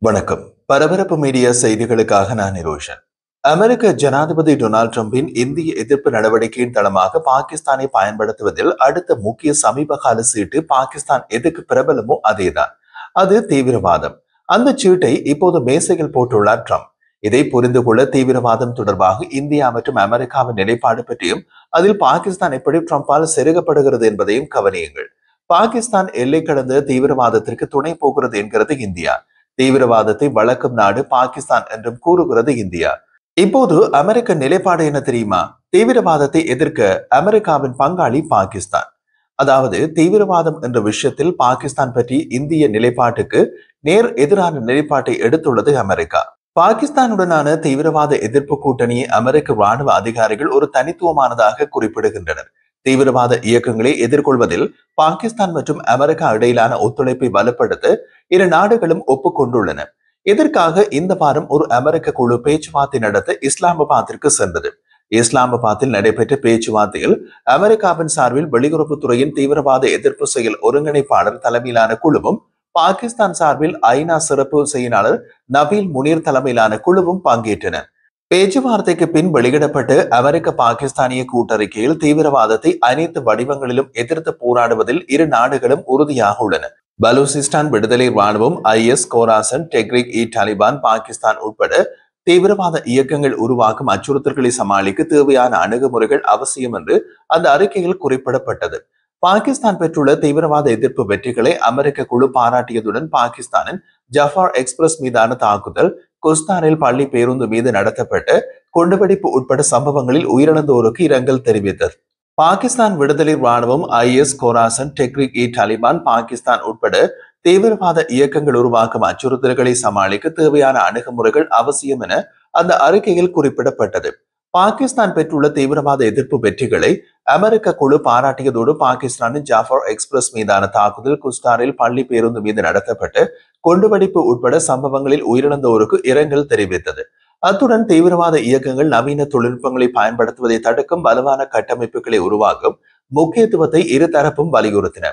வணக்கம். பரபரப்பு மீடியா செய்திகளுக்காக நான் நிரோஷன். அமெரிக்க ஜனாதிபதி டொனால்ட் டிரம்பின் இந்திய எதிர்ப்பு நடவடிக்கையின் தளமாக பாகிஸ்தானை பயன்படுத்துவதில் அடுத்த முக்கிய சமீபகால சீட்டு பாகிஸ்தான் எதுக்கு பிரபலமோ அதேதான். அது தீவிரவாதம். அந்த சீட்டை இப்போது மேசையில் போட்டுள்ளார் ட்ரம்ப். இதை புரிந்து கொள்ள தீவிரவாதம் தொடர்பாக இந்தியா மற்றும் அமெரிக்காவின் நிலைப்பாடு பற்றியும் அதில் பாகிஸ்தான் எப்படி ட்ரம்பால் செருகப்படுகிறது என்பதையும் கவனியுங்கள். பாகிஸ்தான் எல்லை கடந்த தீவிரவாதத்திற்கு துணை போகிறது என்கிறது இந்தியா. தீவிரவாதத்தை வளர்க்கும் நாடு பாகிஸ்தான் என்றும் கூறுகிறது இந்தியா. இப்போது அமெரிக்க நிலைப்பாடு என்ன தெரியுமா? தீவிரவாதத்தை எதிர்க்க அமெரிக்காவின் பங்காளி பாகிஸ்தான். அதாவது தீவிரவாதம் என்ற விஷயத்தில் பாகிஸ்தான் பற்றி இந்திய நிலைப்பாட்டுக்கு நேர் எதிரான நிலைப்பாட்டை எடுத்துள்ளது அமெரிக்கா. பாகிஸ்தானுடனான தீவிரவாத எதிர்ப்பு கூட்டணியை அமெரிக்க ராணுவ அதிகாரிகள் ஒரு தனித்துவமானதாக குறிப்பிடுகின்றனர். தீவிரவாத இயக்கங்களை எதிர்கொள்வதில் பாகிஸ்தான் மற்றும் அமெரிக்கா இடையிலான ஒத்துழைப்பை வலுப்படுத்த இரு நாடுகளும் ஒப்புக்கொண்டுள்ளன. இதற்காக இந்த வாரம் ஒரு அமெரிக்க குழு பேச்சுவார்த்தை நடத்த இஸ்லாமாபாத்திற்கு சென்றது. இஸ்லாமாபாத்தில் நடைபெற்ற பேச்சுவார்த்தையில் அமெரிக்காவின் சார்பில் வெளியுறவுத்துறையின் தீவிரவாத எதிர்ப்பு செயல் ஒருங்கிணைப்பாளர் தலைமையிலான குழுவும் பாகிஸ்தான் சார்பில் ஐநா சிறப்பு செயலாளர் நபீல் முனீர் தலைமையிலான குழுவும் பங்கேற்றன. பேச்சுவார்த்தைக்கு பின் வெளியிடப்பட்ட அமெரிக்க பாகிஸ்தானிய கூட்டறிக்கையில் தீவிரவாதத்தை அனைத்து வடிவங்களிலும் எதிர்த்து போராடுவதில் இரு நாடுகளும் உறுதியாக உள்ளன. பலூசிஸ்தான் விடுதலை ராணுவம், IS, கோராசன், டெக்ரிக் இ தாலிபான், பாகிஸ்தான் உட்பட தீவிரவாத இயக்கங்கள் உருவாக்கும் அச்சுறுத்தல்களை சமாளிக்க தேவையான அணுகுமுறைகள் அவசியம் என்று அந்த அறிக்கையில் குறிப்பிடப்பட்டது. பாகிஸ்தான் பெற்றுள்ள தீவிரவாத எதிர்ப்பு வெற்றிகளை அமெரிக்க குழு பாராட்டியதுடன் பாகிஸ்தானின் ஜஃபார் எக்ஸ்பிரஸ் மீதான தாக்குதல், குஸ்தானில் பள்ளி பேருந்து மீது நடத்தப்பட்ட குண்டுவெடிப்பு உட்பட சம்பவங்களில் உயிரிழந்தோருக்கு இரங்கல் தெரிவித்தது. பாகிஸ்தான் விடுதலை ராணுவம், IS, கோராசன், டெக்ரிக் இ தாலிபான், பாகிஸ்தான் உட்பட தீவிரவாத இயக்கங்கள் உருவாக்கும் அச்சுறுத்தல்களை சமாளிக்க தேவையான அணுகுமுறைகள் அவசியம் என அந்த அறிக்கையில் குறிப்பிடப்பட்டது. பாகிஸ்தான் பெற்றுள்ள தீவிரவாத எதிர்ப்பு வெற்றிகளை அமெரிக்க குழு பாராட்டியதோடு பாகிஸ்தானின் ஜாஃபர் எக்ஸ்பிரஸ் மீதான தாக்குதல், குஸ்டாரில் பள்ளி பேருந்து மீது நடத்தப்பட்ட குண்டுவெடிப்பு உட்பட சம்பவங்களில் உயிரிழந்தோருக்கு இரங்கல் தெரிவித்தது. அத்துடன் தீவிரவாத இயக்கங்கள் நவீன தொழில்நுட்பங்களை பயன்படுத்துவதை தடுக்கும் வலுவான கட்டமைப்புகளை உருவாக்கும் முக்கியத்துவத்தை இருதரப்பும் வலியுறுத்தின.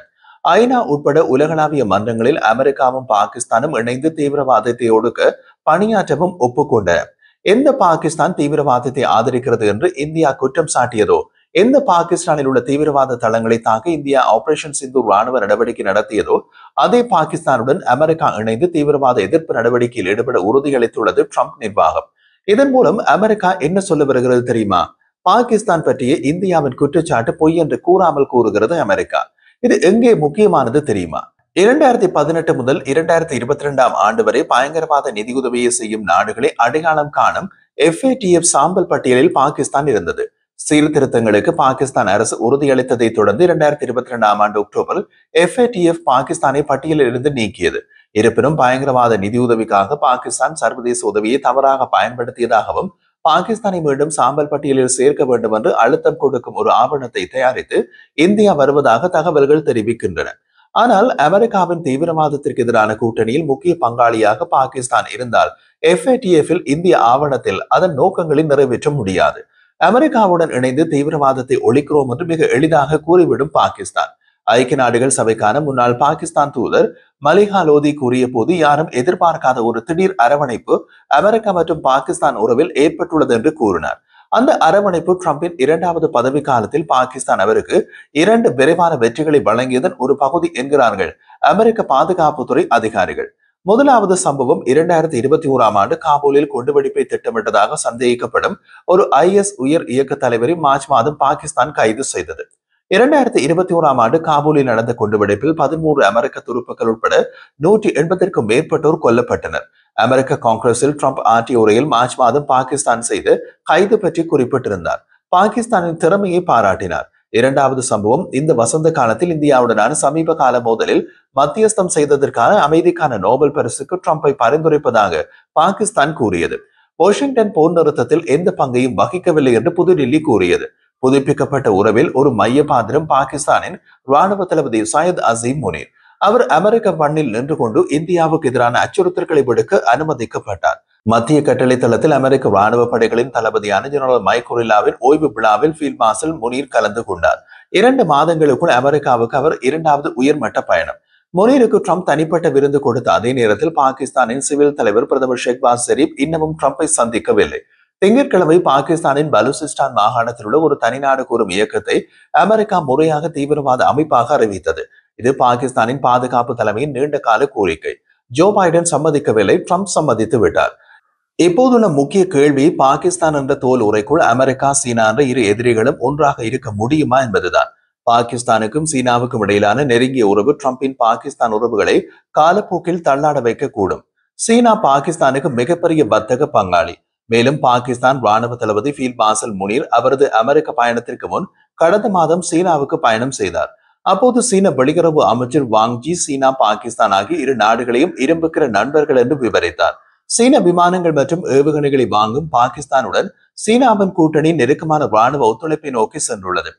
ஐநா உட்பட உலகளாவிய மன்றங்களில் அமெரிக்காவும் பாகிஸ்தானும் இணைந்து தீவிரவாதத்தை ஒடுக்க பணியாற்றவும் ஒப்புக்கொண்டன. எந்த பாகிஸ்தான் தீவிரவாதத்தை ஆதரிக்கிறது என்று இந்தியா குற்றம் சாட்டியதோ, எந்த பாகிஸ்தானில் உள்ள தீவிரவாத தளங்களை தாக்க இந்தியா ஆபரேஷன் சிந்தூர் ராணுவ நடவடிக்கை நடத்தியதோ அதே பாகிஸ்தானுடன் அமெரிக்கா இணைந்து தீவிரவாத எதிர்ப்பு நடவடிக்கையில் ஈடுபட உறுதியளித்துள்ளது ட்ரம்ப் நிர்வாகம். இதன் மூலம் அமெரிக்கா என்ன சொல்ல வருகிறது தெரியுமா? பாகிஸ்தான் பற்றிய இந்தியாவின் குற்றச்சாட்டு பொய் என்று கூறாமல் கூறுகிறது அமெரிக்கா. இது எங்கே முக்கியமானது தெரியுமா? 2018 முதல் 2022 ஆண்டு வரை பயங்கரவாத நிதியுதவியை செய்யும் நாடுகளை அடையாளம் காணும் FATF சாம்பல் பட்டியலில் பாகிஸ்தான் இருந்தது. சீர்திருத்தங்களுக்கு பாகிஸ்தான் அரசு உறுதியளித்ததை தொடர்ந்து 2022 ஆண்டு அக்டோபரில் FATF பாகிஸ்தானை பட்டியலில் இருந்து நீக்கியது. இருப்பினும் பயங்கரவாத நிதியுதவிக்காக பாகிஸ்தான் சர்வதேச உதவியை தவறாக பயன்படுத்தியதாகவும் பாகிஸ்தானை மீண்டும் சாம்பல் பட்டியலில் சேர்க்க வேண்டும் என்று அழுத்தம் கொடுக்கும் ஒரு ஆவணத்தை தயாரித்து இந்தியா வருவதாக தகவல்கள் தெரிவிக்கின்றன. ஆனால் அமெரிக்காவின் தீவிரவாதத்திற்கு எதிரான கூட்டணியில் முக்கிய பங்காளியாக பாகிஸ்தான் இருந்தால் FATF-இல் இந்திய ஆவணத்தில் அதன் நோக்கங்களை நிறைவேற்ற முடியாது. அமெரிக்காவுடன் இணைந்து தீவிரவாதத்தை ஒழிக்கிறோம் என்று மிக எளிதாக கூறிவிடும் பாகிஸ்தான். ஐக்கிய நாடுகள் சபைக்கான முன்னாள் பாகிஸ்தான் தூதர் மலிஹா லோதி கூறிய போது யாரும் எதிர்பார்க்காத ஒரு திடீர் அரவணைப்பு அமெரிக்கா மற்றும் பாகிஸ்தான் உறவில் ஏற்பட்டுள்ளது என்று கூறினார். அந்த அரவணைப்பு ட்ரம்பின் 2வது பதவி காலத்தில் பாகிஸ்தான் அவருக்கு 2 விரைவான வெற்றிகளை வழங்கியதன் ஒரு பகுதி என்கிறார்கள் அமெரிக்க பாதுகாப்புத்துறை அதிகாரிகள். முதலாவது சம்பவம் 2021 ஆண்டு காபூலில் குண்டுவெடிப்பை திட்டமிட்டதாக சந்தேகிக்கப்படும் ஒரு IS உயர் இயக்க தலைவரை மார்ச் மாதம் பாகிஸ்தான் கைது செய்தது. 2021 ஆண்டு காபூலில் நடந்த குண்டுவெடிப்பில் 13 அமெரிக்க துருப்புக்கள் உட்பட 180க்கும் மேற்பட்டோர் கொல்லப்பட்டனர். அமெரிக்க காங்கிரஸில் ட்ரம்ப் ஆற்றிய உரையில் மார்ச் மாதம் பாகிஸ்தான் செய்த கைது பற்றி குறிப்பிட்டிருந்தார். பாகிஸ்தானின் திறமையை பாராட்டினார். 2வது சம்பவம் இந்த வசந்த காலத்தில் இந்தியாவுடனான சமீப கால மோதலில் மத்தியஸ்தம் செய்ததற்கான அமைதிக்கான நோபல் பரிசுக்கு ட்ரம்பை பரிந்துரைப்பதாக பாகிஸ்தான் கூறியது. வாஷிங்டன் போர் நிறுத்தத்தில் எந்த பங்கையும் வகிக்கவில்லை என்று புதுடில்லி கூறியது. புதுப்பிக்கப்பட்ட உறவில் ஒரு மைய பாத்திரம் பாகிஸ்தானின் ராணுவ தளபதி சையத் அசீம் முனீர். அவர் அமெரிக்க மண்ணில் நின்று கொண்டு இந்தியாவுக்கு எதிரான அச்சுறுத்தல்களை விடுக்க அனுமதிக்கப்பட்டார். மத்திய கட்டளை தளத்தில் அமெரிக்க ராணுவ படைகளின் தளபதியான ஜெனரல் மைக் குரில்லாவின் ஓய்வு விழாவில் ஃபீல்ட் மார்ஷல் முனீர் கலந்து கொண்டார். 2 மாதங்களுக்குள் அமெரிக்காவுக்கு அவர் 2வது உயர்மட்ட பயணம். முனீருக்கு ட்ரம்ப் தனிப்பட்ட விருந்து கொடுத்த அதே நேரத்தில் பாகிஸ்தானின் சிவில் தலைவர் பிரதமர் ஷெஹ்பாஸ் ஷெரீப் இன்னமும் ட்ரம்பை சந்திக்கவில்லை. திங்கட்கிழமை பாகிஸ்தானின் பலுசிஸ்தான் மாகாணத்தில் உள்ள ஒரு தனிநாடு கூறும் இயக்கத்தை அமெரிக்கா முறையாக தீவிரவாத அமைப்பாக அறிவித்தது. இது பாகிஸ்தானின் பாதுகாப்பு தலைமையின் நீண்ட கால கோரிக்கை. ஜோ பைடன் சம்மதிக்கவில்லை, ட்ரம்ப் சம்மதித்து விட்டார். இப்போதுள்ள முக்கிய கேள்வி, பாகிஸ்தான் என்ற தோல் உரைக்குள் அமெரிக்கா, சீனா என்ற இரு எதிரிகளும் ஒன்றாக இருக்க முடியுமா என்பதுதான். பாகிஸ்தானுக்கும் சீனாவுக்கும் இடையிலான நெருங்கிய உறவு ட்ரம்பின் பாகிஸ்தான் உறவுகளை காலப்போக்கில் தள்ளாட வைக்கக்கூடும். சீனா பாகிஸ்தானுக்கு மிகப்பெரிய வர்த்தக பங்காளி. மேலும் பாகிஸ்தான் ராணுவ தளபதி ஃபீல்ட் மார்ஷல் முனீர் அவரது அமெரிக்க பயணத்திற்கு முன் கடந்த மாதம் சீனாவுக்கு பயணம் செய்தார். அப்போது சீன வெளியுறவு அமைச்சர் வாங்ஜி சீனா, பாகிஸ்தான் ஆகிய இரு நாடுகளையும் இரும்புக்கிற நண்பர்கள் என்று விவரித்தார். சீன விமானங்கள் மற்றும் ஏவுகணைகளை வாங்கும் பாகிஸ்தானுடன் சீனாவின் கூட்டணி நெருக்கமான ராணுவ ஒத்துழைப்பை நோக்கி சென்றுள்ளது.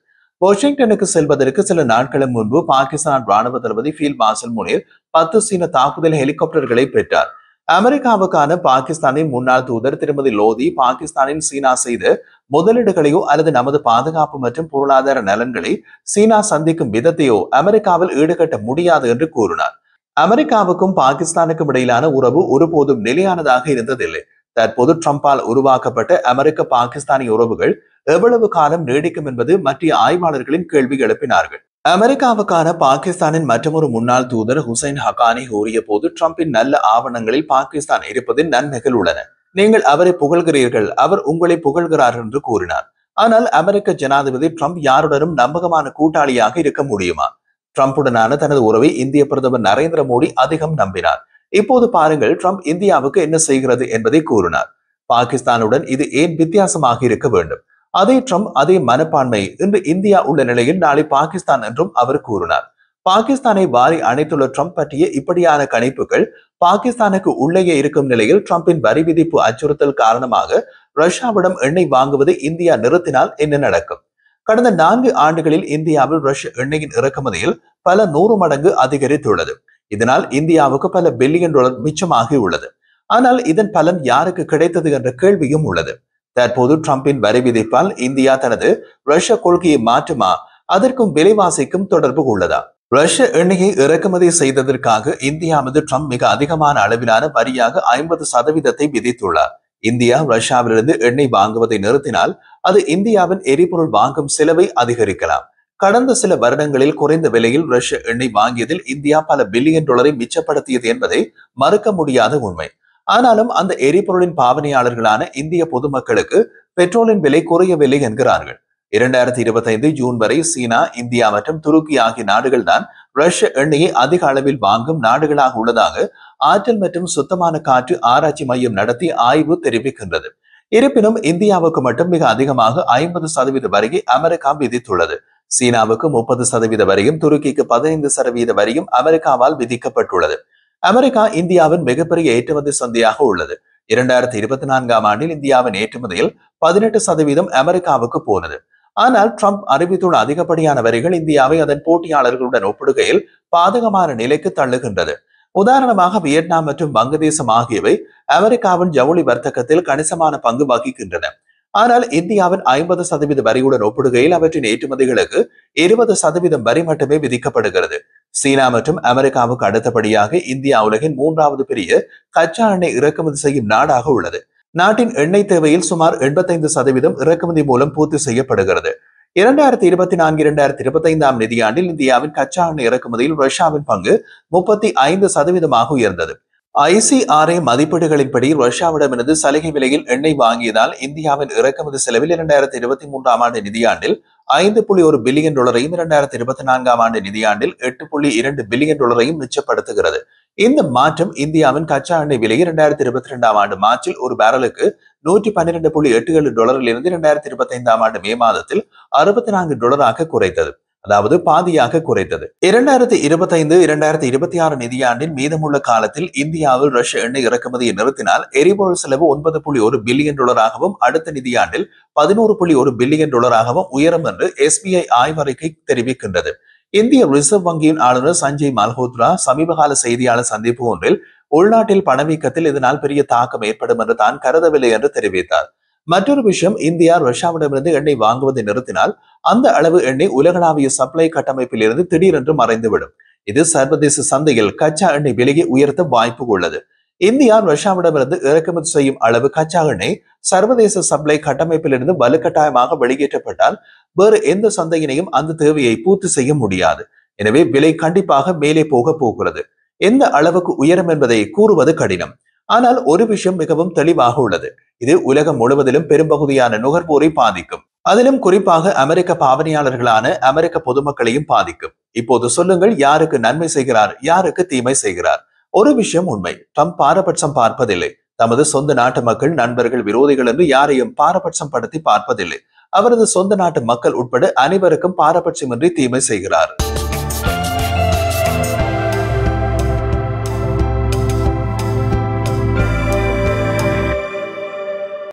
வாஷிங்டனுக்கு செல்வதற்கு சில நாட்களுக்கு முன்பு பாகிஸ்தான் ராணுவ தளபதி ஃபீல்ட் மார்ஷல் முனீர் 10 சீன தாக்குதல் ஹெலிகாப்டர்களை பெற்றார். அமெரிக்காவுக்கான பாகிஸ்தானின் முன்னாள் தூதர் திருமதி லோதி, பாகிஸ்தானின் சீனா செய்த முதலீடுகளையோ அல்லது நமது பாதுகாப்பு மற்றும் பொருளாதார நலன்களை சீனா சந்திக்கும் விதத்தையோ அமெரிக்காவில் ஈடுகட்ட முடியாது என்று கூறினார். அமெரிக்காவுக்கும் பாகிஸ்தானுக்கும் இடையிலான உறவு ஒருபோதும் நிலையானதாக இருந்ததில்லை. தற்போது ட்ரம்பால் உருவாக்கப்பட்ட அமெரிக்க பாகிஸ்தானிய உறவுகள் எவ்வளவு காலம் நீடிக்கும் என்பது மற்ற ஆய்வாளர்களின் கேள்வி எழுப்பினார்கள். அமெரிக்காவுக்கான பாகிஸ்தானின் மற்றொரு முன்னாள் தூதர் ஹுசைன் ஹக்கானி கூறிய போது, ட்ரம்பின் நல்ல ஆவணங்களில் பாகிஸ்தான் இருப்பதின் நன்மைகள் உள்ளன. நீங்கள் அவரை புகழ்கிறீர்கள், அவர் உங்களை புகழ்கிறார் என்று கூறினார். ஆனால் அமெரிக்க ஜனாதிபதி ட்ரம்ப் யாருடனும் நம்பகமான கூட்டாளியாக இருக்க முடியுமா? ட்ரம்புடனான தனது உறவை இந்திய பிரதமர் நரேந்திர மோடி அதிகம் நம்பினார். இப்போது பாருங்கள், ட்ரம்ப் இந்தியாவுக்கு என்ன செய்கிறது என்பதை கூறினார். பாகிஸ்தானுடன் இது ஏன் வித்தியாசமாக இருக்க வேண்டும்? அதே ட்ரம்ப், அதே மனப்பான்மை இன்று இந்தியா உள்ள நிலையில் நாளை பாகிஸ்தான் என்றும் அவர் கூறினார். பாகிஸ்தானை வாரி அணைத்துள்ள ட்ரம்ப் பற்றிய இப்படியான கணிப்புகள் பாகிஸ்தானுக்கு உள்ளேயே இருக்கும் நிலையில் ட்ரம்பின் வரி விதிப்பு அச்சுறுத்தல் காரணமாக ரஷ்யாவிடம் எண்ணெய் வாங்குவதை இந்தியா நிறுத்தினால் என்ன நடக்கும்? கடந்த 4 ஆண்டுகளில் இந்தியாவில் ரஷ்ய எண்ணெயின் இறக்குமதியில் பல 100 மடங்கு அதிகரித்துள்ளது. இதனால் இந்தியாவுக்கு பல பில்லியன் டாலர் மிச்சமாகி உள்ளது. ஆனால் இதன் பலன் யாருக்கு கிடைத்தது என்ற கேள்வியும் உள்ளது. தற்போது ட்ரம்பின் வரி விதிப்பால் இந்தியா தனது ரஷ்ய கொள்கையை மாற்றுமா? அதற்கும் விலைவாசிக்கும் தொடர்பு உள்ளதா? ரஷ்ய எண்ணெயை இறக்குமதி செய்ததற்காக இந்தியா மீது ட்ரம்ப் மிக அதிகமான அளவிலான வரியாக 50% விதித்துள்ளார். இந்தியா ரஷ்யாவிலிருந்து எண்ணெய் வாங்குவதை நிறுத்தினால் அது இந்தியாவின் எரிபொருள் வாங்கும் செலவை அதிகரிக்கலாம். கடந்த சில வருடங்களில் குறைந்த விலையில் ரஷ்ய எண்ணெய் வாங்கியதில் இந்தியா பல பில்லியன் டாலரை மிச்சப்படுத்தியது என்பதை மறுக்க முடியாத உண்மை. ஆனாலும் அந்த எரிபொருளின் பாவனையாளர்களான இந்திய பொதுமக்களுக்கு பெட்ரோலின் விலை குறையவில்லை என்கிறார்கள். 2025 ஜூன் வரை சீனா, இந்தியா மற்றும் துருக்கி ஆகிய நாடுகள் தான் ரஷ்ய எண்ணெயை அதிக அளவில் வாங்கும் நாடுகளாக உள்ளதாக ஆற்றல் மற்றும் சுத்தமான காற்று ஆராய்ச்சி மையம் நடத்திய ஆய்வு தெரிவிக்கின்றது. இருப்பினும் இந்தியாவுக்கு மட்டும் மிக அதிகமாக 50% வரியை அமெரிக்கா விதித்துள்ளது. சீனாவுக்கு 30% வரியும், துருக்கிக்கு 15% வரியும் அமெரிக்காவால் விதிக்கப்பட்டுள்ளது. அமெரிக்கா இந்தியாவின் மிகப்பெரிய ஏற்றுமதி சந்தையாக உள்ளது. 2024ஆம் ஆண்டில் இந்தியாவின் ஏற்றுமதியில் 18% அமெரிக்காவுக்கு போனது. ஆனால் ட்ரம்ப் அறிவித்துள்ள அதிகப்படியான வரிகள் இந்தியாவை அதன் போட்டியாளர்களுடன் ஒப்பிடுகையில் பாதகமான நிலைக்கு தள்ளுகின்றது. உதாரணமாக வியட்நாம் மற்றும் வங்கதேசம் ஆகியவை அமெரிக்காவின் ஜவுளி வர்த்தகத்தில் கணிசமான பங்கு வகிக்கின்றன. ஆனால் இந்தியாவின் 50% வரியுடன் ஒப்பிடுகையில் அவற்றின் ஏற்றுமதிகளுக்கு 20% வரி மட்டுமே விதிக்கப்படுகிறது. சீனா மற்றும் அமெரிக்காவுக்கு அடுத்தபடியாக இந்தியா உலகின் 3வது பெரிய கச்சா எண்ணெய் இறக்குமதி செய்யும் நாடாக உள்ளது. நாட்டின் எண்ணெய் தேவையில் சுமார் 85% இறக்குமதி மூலம் பூர்த்தி செய்யப்படுகிறது. 2024-2025ஆம் நிதியாண்டில் இந்தியாவின் கச்சா எண்ணெய் இறக்குமதியில் ரஷ்யாவின் பங்கு 35% உயர்ந்தது. ICRA மதிப்பீடுகளின்படி ரஷ்யாவிடமிருந்து சலுகை விலையில் எண்ணெய் வாங்கியதால் இந்தியாவின் இறக்குமதி செலவில் 2023ஆம் ஆண்டு நிதியாண்டில் 5.1 பில்லியன் டாலரையும் 2024ஆம் ஆண்டு நிதியாண்டில் 8.2 பில்லியன் டாலரையும் மிச்சப்படுத்துகிறது. இந்த மாற்றம் இந்தியாவின் கச்சா எண்ணெய் விலையை 2022ஆம் ஆண்டு மார்ச்சில் ஒரு பேரலுக்கு $112.87 இருந்து 2025ஆம் ஆண்டு மே மாதத்தில் $64 குறைத்தது. அதாவது பாதியாக குறைத்தது. 2025-2026 நிதியாண்டின் மீதமுள்ள காலத்தில் இந்தியாவில் ரஷ்ய எண்ணெய் இறக்குமதியை நிறுத்தினால் எரிபொருள் செலவு $9.1 பில்லியன் அடுத்த நிதியாண்டில் $11.1 பில்லியன் உயரும் என்று SBI ஆய்வறிக்கை தெரிவிக்கின்றது. இந்திய ரிசர்வ் வங்கியின் ஆளுநர் சஞ்சய் மல்ஹோத்ரா சமீபகால செய்தியாளர் சந்திப்பு ஒன்றில் உள்நாட்டில் பணவீக்கத்தில் இதனால் பெரிய தாக்கம் ஏற்படும் என்று தான் கருதவில்லை என்று தெரிவித்தார். மற்றொரு விஷயம், இந்தியா ரஷ்யாவிடமிருந்து எண்ணெய் வாங்குவதை நிறுத்தினால் அந்த அளவு எண்ணெய் உலகளாவிய சப்ளை கட்டமைப்பில் இருந்து திடீரென்று மறைந்துவிடும். இது சர்வதேச சந்தையில் கச்சா எண்ணெய் விலையை உயர்த்த வாய்ப்பு உள்ளது. இந்தியா ரஷ்யாவிடமிருந்து இறக்குமதி செய்யும் அளவு கச்சா எண்ணெய் சர்வதேச சப்ளை கட்டமைப்பிலிருந்து வலுக்கட்டாயமாக வெளியேற்றப்பட்டால் வேறு எந்த சந்தையினையும் அந்த தேவையை பூர்த்தி செய்ய முடியாது. எனவே விலை கண்டிப்பாக மேலே போகிறது. எந்த அளவுக்கு உயரும் என்பதை கூறுவது கடினம். ஆனால் ஒரு விஷயம் மிகவும் தெளிவாக உள்ளது. இது உலகம் முழுவதிலும் பெரும்பகுதியான நுகர்வோரை பாதிக்கும். அதிலும் குறிப்பாக அமெரிக்க பாவனையாளர்களான அமெரிக்க பொதுமக்களையும் பாதிக்கும். இப்போது சொல்லுங்கள், யாருக்கு நன்மை செய்கிறார், யாருக்கு தீமை செய்கிறார்? ஒரு விஷயம் உண்மை, ட்ரம்ப் பாரபட்சம் பார்ப்பதில்லை. தமது சொந்த நாட்டு மக்கள், நண்பர்கள், விரோதிகள் என்று யாரையும் பாரபட்சம் படுத்தி பார்ப்பதில்லை. அவரது சொந்த நாட்டு மக்கள் உட்பட அனைவருக்கும் பாரபட்சமின்றி தீமை செய்கிறார்.